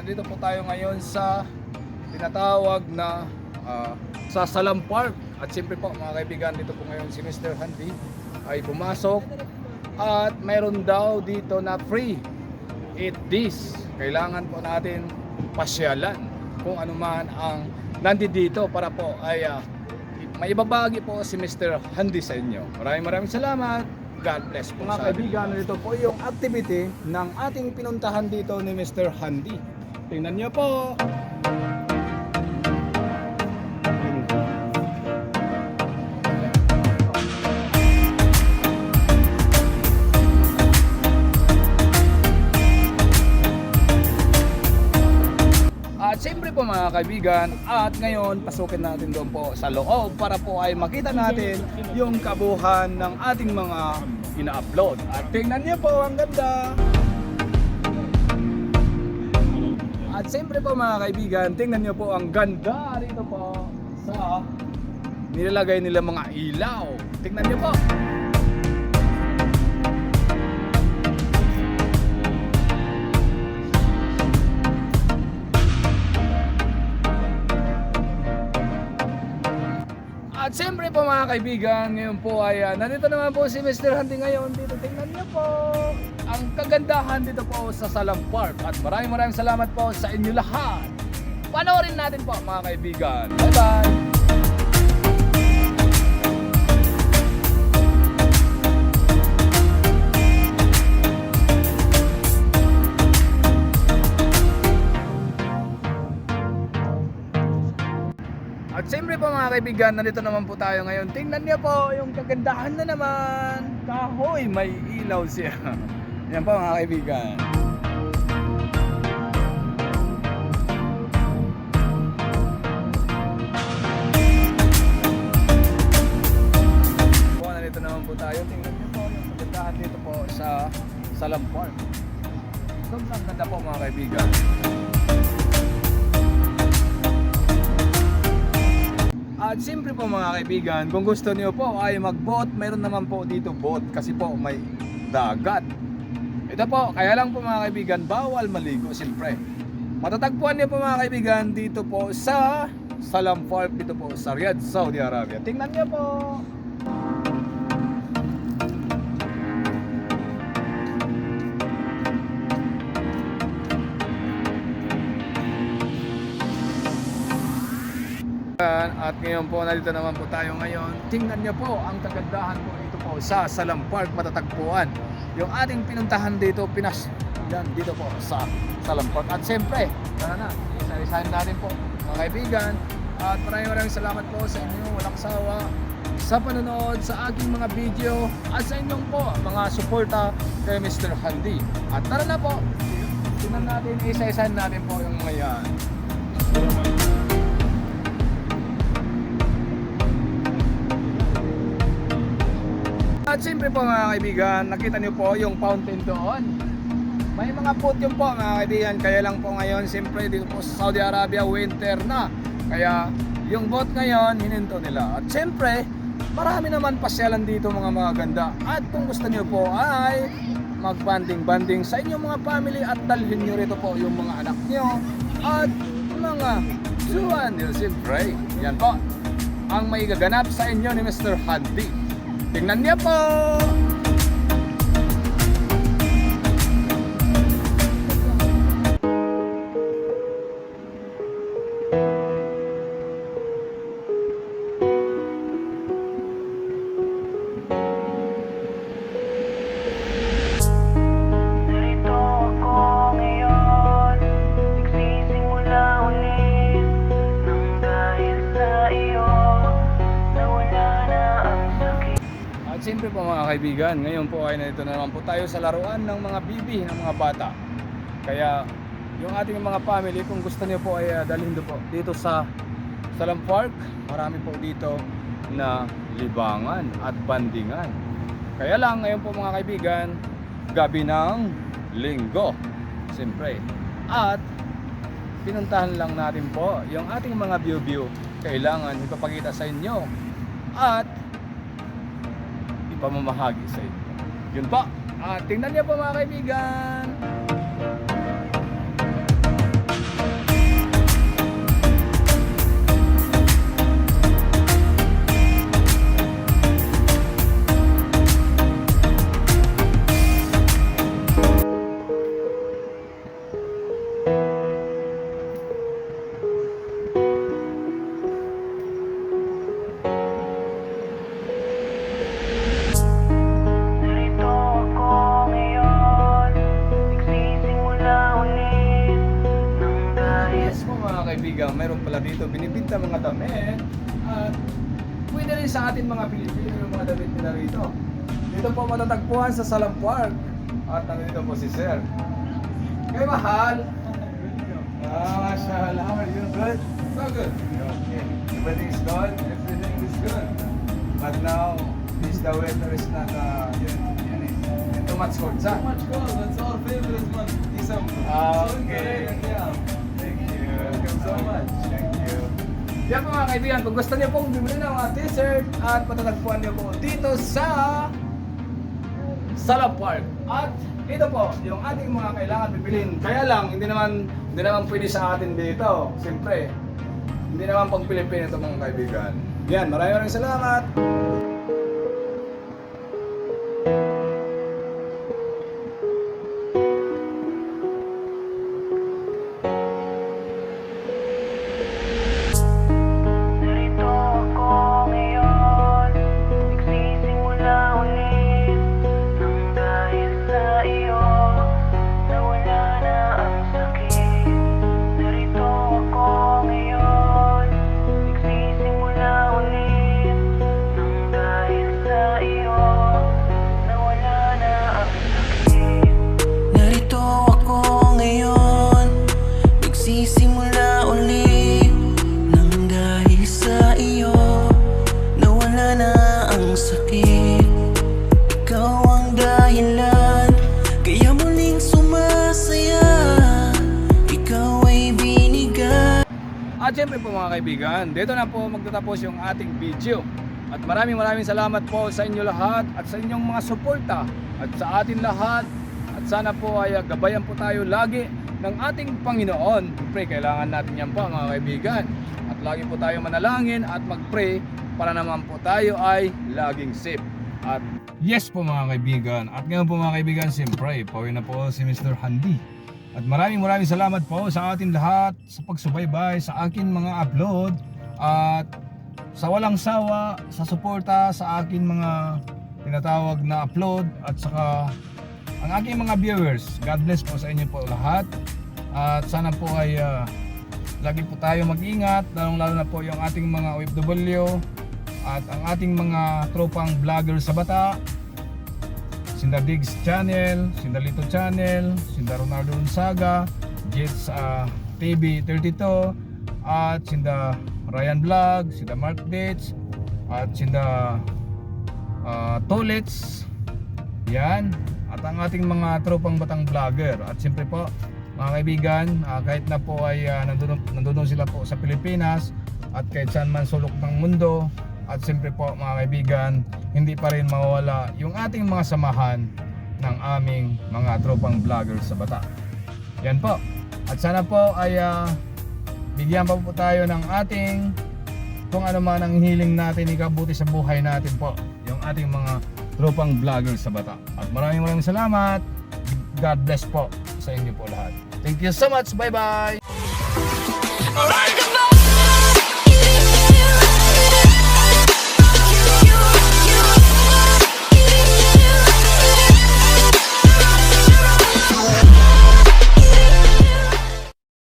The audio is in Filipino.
nandito po tayo ngayon sa tinatawag na sa Salam Park. At siyempre po mga kaibigan, dito po ngayon si Mr. Handy ay pumasok at mayroon daw dito na free eat this. Kailangan po natin pasyalan kung ano man ang nandito para po ay maibabagi po si Mr. Handy sa inyo. Maraming salamat. God bless po. Mga kaibigan, ito po yung activity ng ating pinuntahan dito ni Mr. Handy. Tingnan niyo po. At siyempre po mga kaibigan, at ngayon pasukin natin doon po sa loob para po ay makita natin yung kabuuan ng ating mga ina-upload. At tingnan niyo po, ang ganda! At siyempre po mga kaibigan, tingnan niyo po ang ganda dito po sa nilalagay nila mga ilaw. Tingnan niyo po! At siyempre po mga kaibigan, ngayon po ay nandito naman po si Mr. Handy ngayon. Dito tingnan niyo po ang kagandahan dito po sa Salam Park. At maraming salamat po sa inyo lahat. Panoorin natin po mga kaibigan. Bye bye! At siyempre po mga kaibigan, nandito naman po tayo ngayon. Tingnan niyo po yung kagandahan na naman. Kahoy, may ilaw siya. Yan po mga kaibigan. Po, nandito naman po tayo. Tingnan niyo po yung kagandahan dito po sa Salam Park. Sobrang ganda po mga kaibigan. At siyempre po mga kaibigan, kung gusto niyo po ay mag-boat, mayroon naman po dito boat kasi po may dagat. Ito po, kaya lang po mga kaibigan, bawal maligo siyempre. Matatagpuan niyo po mga kaibigan dito po sa Salam Park, dito po sa Riyadh, Saudi Arabia. Tingnan niyo po. At ngayon po, nandito naman po tayo ngayon. Tingnan niyo po ang kagandahan po dito po sa Salam Park, matatagpuan yung ating pinuntahan dito, yan dito po sa Salam Park. At siyempre, tara na, isa-isahin natin po mga kaibigan. At maraming salamat po sa inyo, walang sawa sa panonood sa aking mga video at sa inyong po mga suporta kay Mr. Handy. At tara na po, tingnan natin, isa-isahin natin po yung mga yan. At siyempre po mga kaibigan, nakita niyo po yung fountain doon. May mga boat yun po mga kaibigan. Kaya lang po ngayon, siyempre dito po sa Saudi Arabia, winter na. Kaya yung boat ngayon, hininto nila. At siyempre, marami naman pasyalan dito mga ganda. At kung gusto niyo po ay mag-banding-banding sa inyong mga family at dalhin niyo rito po yung mga anak niyo at mga suwan niyo. Siyempre, yan po ang may gaganap sa inyo ni Mr. Handy. Tingnan niyo po! Siyempre po mga kaibigan, ngayon po ay nandito na naman po tayo sa laruan ng mga bibi, ng mga bata. Kaya yung ating mga family, kung gusto niyo po ay dalhin po dito sa Salam Park. Marami po dito na libangan at bandingan. Kaya lang ngayon po mga kaibigan, gabi ng linggo. Siyempre. At pinuntahan lang natin po yung ating mga view. Kailangan ipapakita sa inyo at ipamamahagi sa inyo. Yun po. Tingnan niyo po mga kaibigan. yes po mga kaibigan, meron pala dito binibinta mga damit at pwede rin sa atin mga Pilipino yung mga damit nila rito. Dito po matatagpuan sa Salam Park at nandito po si Sir. Kay Mahal. Mashallah, how are you? Good? So good. Okay. Everything is good? Everything is good. But now, the weather is not too much cold, sir. Too much cold. That's our favorite month, December. Okay. Yeah. Thank you. Welcome so much. Thank you. Yan po mga kaibigan, kung gusto niyo pong bumili ng mga t-shirt at matatagpuan niyo po dito sa Salam Park. At ito po, yung ating mga kailangan bibilin. Kaya lang, hindi naman pwede sa atin dito. Siyempre, hindi naman pang Pilipino ito mga kaibigan. Yan, maraming salamat. Narito ako ngayon, nagsisimula ulit nang dahil sa iyo, nawala na ang sakit. Narito ako ngayon, nagsisimula ulit nang dahil sa iyo, nawala na ang sakit. Narito ako ngayon, nagsisimula ulit nang dahil sa iyo, nawala na ang sakit. Ikaw ang dahilan, kaya muling sumasaya. Ikaw ay binigay. At syempre po mga kaibigan, dito na po magtatapos yung ating video. At maraming salamat po sa inyo lahat at sa inyong mga suporta at sa atin lahat. At sana po ay gabayan po tayo lagi ng ating Panginoon. Siyempre kailangan natin yan po mga kaibigan. At lagi po tayo manalangin at mag-pray para naman po tayo ay laging safe. At yes po mga kaibigan. At ngayon po mga kaibigan, siyempre pauwi na po si Mr. Handy. At maraming salamat po sa atin lahat sa pagsubaybay sa akin mga upload at sa walang sawa sa suporta sa akin mga tinatawag na upload at saka ang aking mga viewers. God bless po sa inyo po lahat at sana po ay lagi po tayo mag-ingat, lalo na po yung ating mga OFW at ang ating mga tropang vlogger sa bata, Sinda Diggs Channel, Sinda Lito Channel, Sinda Ronaldo Unsaga, Jets TV 32 at Sinda Ryan Vlog, Sinda Mark Dates at Sinda Tolets. Yan, at ang ating mga tropang batang vlogger. At siyempre po mga kaibigan, kahit na po ay nandun sila po sa Pilipinas at kahit saan man sulok ng mundo, at siyempre po mga kaibigan, hindi pa rin mawawala yung ating mga samahan ng aming mga tropang vlogger sa bata. Yan po. At sana po ay bigyan pa po tayo ng ating kung ano man ang hiling natin ikabuti sa buhay natin po, yung ating mga tropang vlogger sa bata. At maraming salamat. God bless po sa inyo po lahat. Thank you so much. Bye bye.